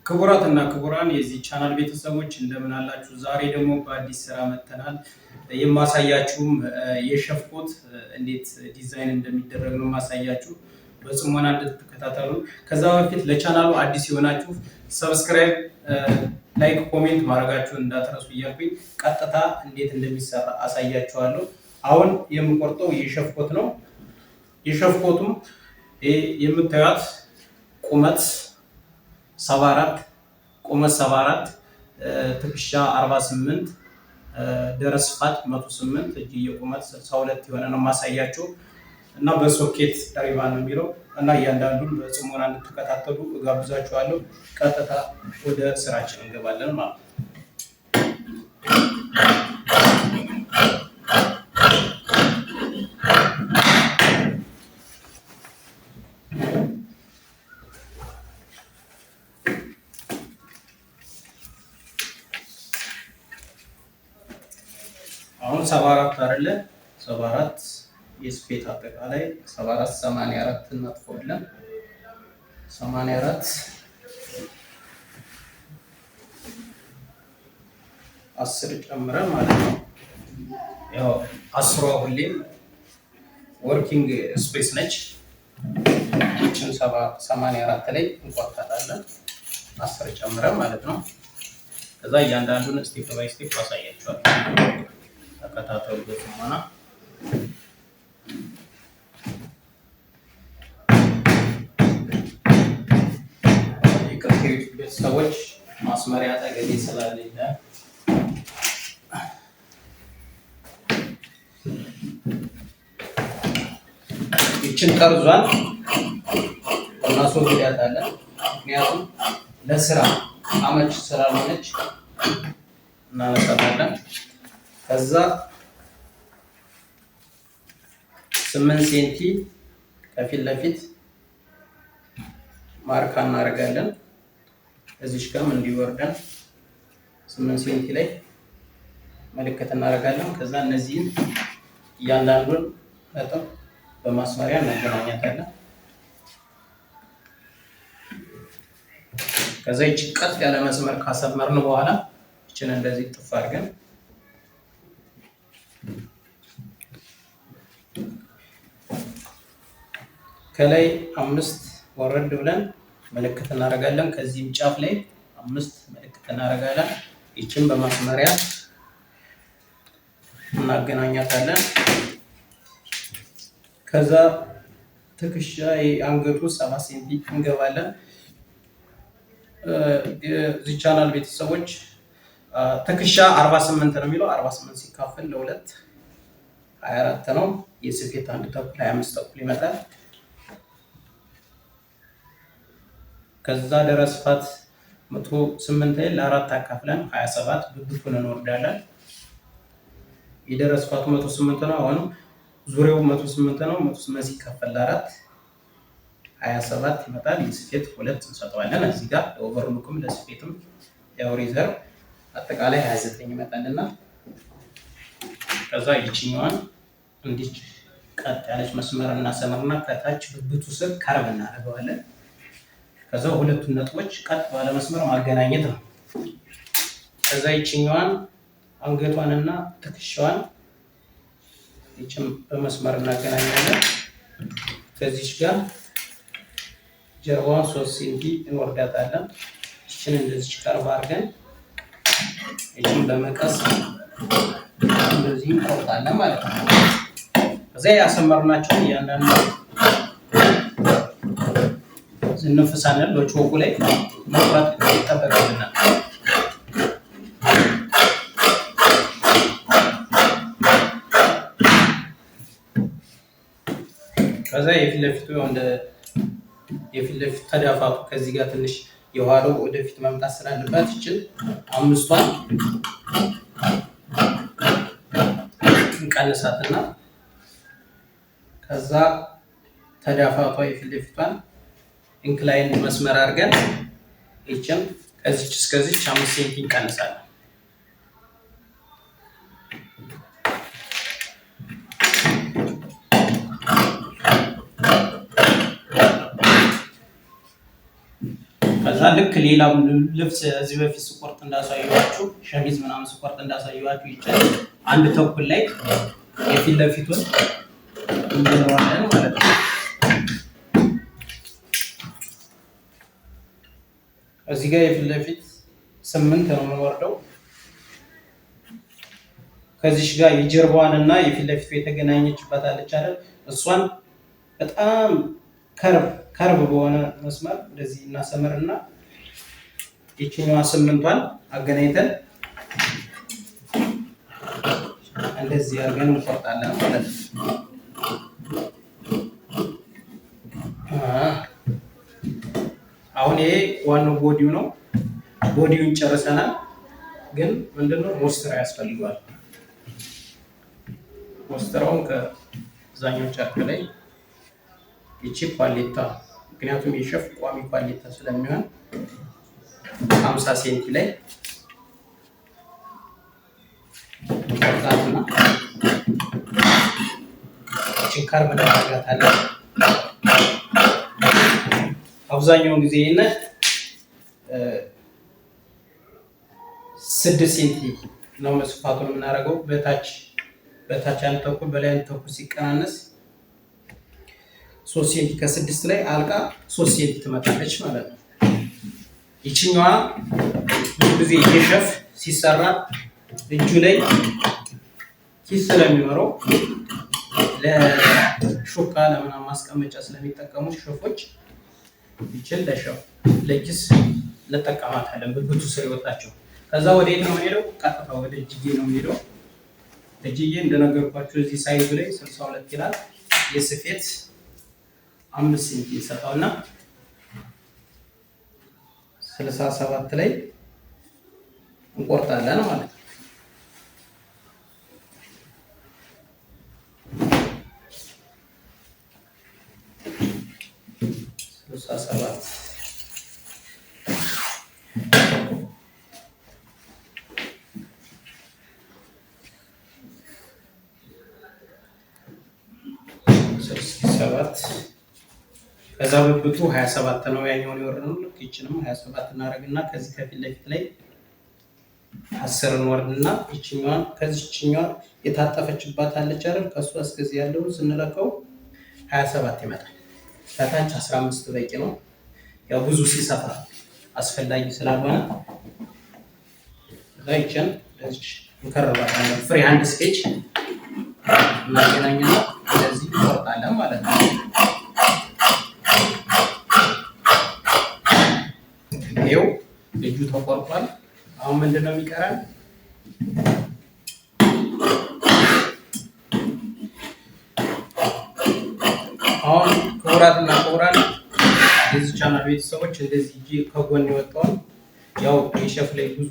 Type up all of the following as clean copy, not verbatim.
ክቡራትና ክቡራን የዚህ ቻናል ቤተሰቦች እንደምን አላችሁ? ዛሬ ደግሞ በአዲስ ስራ መጥተናል። የማሳያችሁም የሸፍኮት እንዴት ዲዛይን እንደሚደረግ ነው ማሳያችሁ። በጽሞና እንድትከታተሉ። ከዛ በፊት ለቻናሉ አዲስ የሆናችሁ ሰብስክራይብ፣ ላይክ፣ ኮሜንት ማድረጋችሁን እንዳትረሱ እያልኩኝ ቀጥታ እንዴት እንደሚሰራ አሳያችኋለሁ። አሁን የምቆርጠው የሸፍኮት ነው። የሸፍኮቱም የምታዩት ቁመት 74 ቁመት 74 ትከሻ 48 ደረስ ስፋት 108 እጅዬ ቁመት 62 የሆነ ነው ማሳያችሁ እና በሶኬት ሪባን ነው የሚለው እና እያንዳንዱን በጽሞና እንድትከታተሉ እጋብዛችኋለሁ። ቀጥታ ወደ ስራችን እንገባለን ማለት ነው። አሁን 74 አይደለ 74 የስፔት አጠቃላይ 74 84 እናጥፈዋለን። 84 10 ጨምረን ማለት ነው። ያው 10 ሁሌም ወርኪንግ ስፔስ ነች። እቺን 84 ላይ እንቆርጣታለን 10 ጨምረን ማለት ነው። ከዛ እያንዳንዱን ስቴፕ ባይ ስቴፕ አሳያችኋለሁ። ተከታተሉ በጽሞና። ቤተሰቦች ማስመሪያ አጠገቤ ስላለኝ ይችን ጠርዟን እናስወግዳታለን። ምክንያቱም ለስራ አመች ስላልሆነች እናነሳታለን። ከዛ 8 ሴንቲ ከፊት ለፊት ማርካ እናደርጋለን። እዚሽ ጋርም እንዲወርደን 8 ሴንቲ ላይ ምልክት እናደርጋለን። ከዛ እነዚህን እያንዳንዱን ነጥብ በማስመሪያ እናገናኛታለን። ከዛ ይቺ ቀጥ ያለ መስመር ካሰመርን በኋላ ይችን እንደዚህ ጥፍ አድርገን ከላይ 5 ወረድ ብለን ምልክት እናደርጋለን። ከዚህም ጫፍ ላይ 5 ምልክት እናደርጋለን። ይችን በማስመሪያ እናገናኛታለን። ከዛ ትከሻ አንገቱ 7 ሴንቲ እንገባለን። እዚህ ቻናል ቤተሰቦች ትከሻ 48 ነው የሚለው 48 ሲካፈል ለ2 24 ነው። የስፌት 1 ተኩል 25 ተኩል ይመጣል። ከዛ ደረስ ስፋት 108 ላይ ለ4 አካፍለን 27 ብብቱን እንወርዳለን። የደረስ ስፋቱ 108 ነው። አሁን ዙሪያው 108 ነው። 108 ሲካፈል ለ4 27 ይመጣል። የስፌት 2 እንሰጠዋለን። እዚህ ጋር ለኦቨርሎክም ለስፌትም ያው ሪዘርቭ አጠቃላይ 29 ይመጣልና ከዛ ይችኛዋን እንዲህ ቀጥ ያለች መስመር እናሰምርና ከታች ብብቱ ስር ከርብ እናደርገዋለን። ከዛ ሁለቱን ነጥቦች ቀጥ ባለ መስመር ማገናኘት ነው። ከዛ ይችኛዋን አንገቷንና ትከሻዋን ይችም በመስመር እናገናኛለን። ከዚች ጋር ጀርባዋን 3 ሴንቲ እንወርዳታለን። ይችን እንደዚህ ቀርባ አድርገን ይችን በመቀስ እንደዚህ እንቆርጣለን ማለት ነው። ከዛ ያሰመርናቸው እያንዳንዱ ዝንፍሳለን በቾኩ ላይ መቁረጥ ይጠበቅብናል። ከዛ የፊት ለፊቱ እንደ የፊት ለፊት ተዳፋቱ ከዚህ ጋር ትንሽ የኋላው ወደፊት መምጣት ስላለበት ይችል 5ቷን እንቀንሳትና ከዛ ተዳፋቷ የፊት ለፊቷን ኢንክላይን መስመር አድርገን ይችን ከዚች እስከዚች 5 ሴንቲ እንቀንሳለን። ከዛ ልክ ሌላ ልብስ እዚህ በፊት ስቆርጥ እንዳሳየኋችሁ ሸሚዝ ምናምን ስቆርጥ እንዳሳየኋችሁ ይቻላል። አንድ ተኩል ላይ የፊት ለፊቱን እንለዋለን ማለት ነው። እዚህ ጋር የፊት ለፊት 8 ነው የምንወርደው። ከዚህ ጋር የጀርባዋን እና የፊት ለፊቱ የተገናኘችበት አለች አይደል? እሷን በጣም ከርብ በሆነ መስመር እንደዚህ እናሰምርና ይችኛዋ 8ቷን አገናኝተን እንደዚህ አድርገን እንቆርጣለን ማለት ነው። አሁን ይሄ ዋናው ቦዲው ነው። ቦዲውን ጨርሰናል። ግን ምንድነው ሞስተራ ያስፈልጋል። ሞስተራውን ከዛኛው ጨርቅ ላይ ይቺ ፓሌታ፣ ምክንያቱም የሸፍ ቋሚ ፓሌታ ስለሚሆን 50 ሴንቲ ላይ ቆርጣትና ችካር መደረጋታለን። አብዛኛውን ጊዜ ይሄን 6 ሴንቲ ነው መስፋቱን የምናደርገው። በታች አንድ ተኩል በላይ አንድ ተኩል ሲቀናነስ 3 ሴንቲ ከ6 ላይ አልቃ 3 ሴንቲ ትመጣለች ማለት ነው። ይችኛዋ ብዙ ጊዜ የሸፍ ሲሰራ እጁ ላይ ኪስ ስለሚኖረው ለሹካ ለምናምን ማስቀመጫ ስለሚጠቀሙት ሸፎች ይችል ለኪስ እንጠቀማታለን። ብብቱ ስር ይወጣቸው። ከዛ ወደ የት ነው የምንሄደው? ቀጥታ ወደ እጅጌ ነው የምንሄደው። እጅጌ እንደነገርኳችሁ እዚህ ሳይዙ ላይ 62 ይላል። የስፌት 5 ሴንቲ ይሰጣውና 67 ላይ እንቆርጣለን ማለት ነው። ከዛ ብብቱ 27 ነው ያኛውን የወረደው። ልክ ይችንም 27 እናደርግና ከዚህ ከፊት ለፊት ላይ 10 እንወርድና ይችኛዋን ከዚህኛዋ የታጠፈችባት አለች አይደል? ከሷ እስከዚህ ያለው ስንለቀው 27 ይመጣል። ከታች 15 በቂ ነው። ያው ብዙ ሲሰፋ አስፈላጊ ስላልሆነ ላይችን ለዚህ እንከረባታለን። ፍሪ ሃንድ ስኬች እናገናኝና እንደዚህ እንቆርጣለን ማለት ነው። ይሄው እጁ ተቆርጧል። አሁን ምንድነው የሚቀረን? አሁን ክቡራትና ክቡራን የዚህ ቻናል ቤተሰቦች እንደዚህ እጅ ከጎን የወጣውን ያው የሸፍ ላይ ብዙ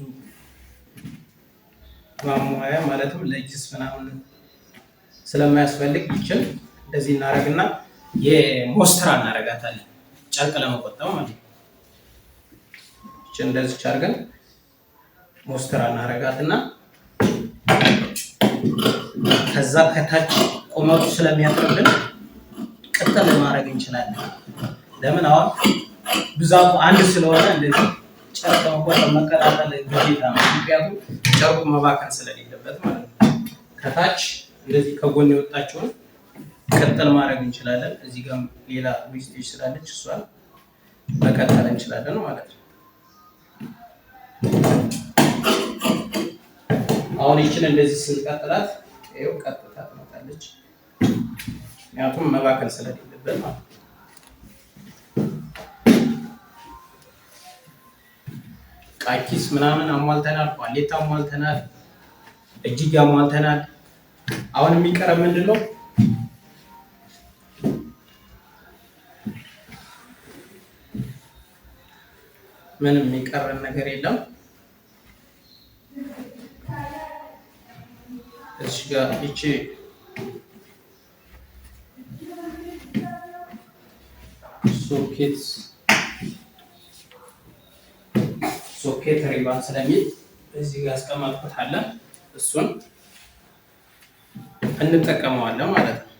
ማሟያ ማለትም ለኪስ ምናምን ስለማያስፈልግ ይችል እንደዚህ እናደርግና የሞስተራ እናደርጋታለን። ጨርቅ ለመቆጠብ ማለት ነው። ይችል እንደዚህ አድርገን ሞስተራ እናደርጋትና ከዛ ከታች ቁመቱ ስለሚያጥርልን ቅጠል ማድረግ እንችላለን። ለምን አሁን ብዛቱ አንድ ስለሆነ እንደዚህ ጨርቅ መቆጠብ መቀጣጠል ግዴታ ነው። ምክንያቱም ጨርቁ መባከን ስለሌለበት ማለት ነው። ከታች እንደዚህ ከጎን የወጣችውን ቅጠል ማድረግ እንችላለን። እዚህ ጋር ሌላ ዊስቴጅ ስላለች እሷን መቀጠል እንችላለን ማለት ነው። አሁን ይችን እንደዚህ ስንቀጥላት ይኸው ቀጥታ ትመጣለች። ምክንያቱም መባከን ስለሌለበት ማለት ነው። ቃኪስ ምናምን አሟልተናል፣ ኳሌታ አሟልተናል፣ እጅጌ አሟልተናል። አሁን የሚቀረብ ምንድን ነው? ምንም የሚቀረን ነገር የለም። እዚህ ጋር ይቺ ሶኬት ሪባን ስለሚል እዚህ ጋር አስቀምጣታለን። እሱን እንጠቀመዋለን ማለት ነው።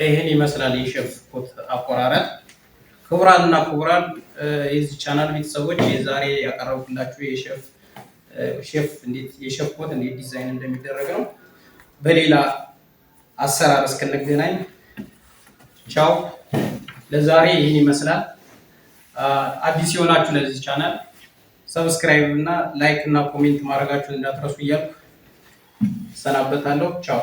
ይሄን ይመስላል የሼፍ ኮት አቆራረጥ። ክቡራንና ክቡራን የዚህ ቻናል ቤተሰቦች የዛሬ ያቀረብኩላችሁ ሼፍ ኮት እንዴት ዲዛይን እንደሚደረግ ነው። በሌላ አሰራር እስክንገናኝ ቻው። ለዛሬ ይህን ይመስላል። አዲስ የሆናችሁ ለዚህ ቻናል ሰብስክራይብ እና ላይክ እና ኮሜንት ማድረጋችሁን እንዳትረሱ እያልኩ ሰናበታለሁ። ቻው።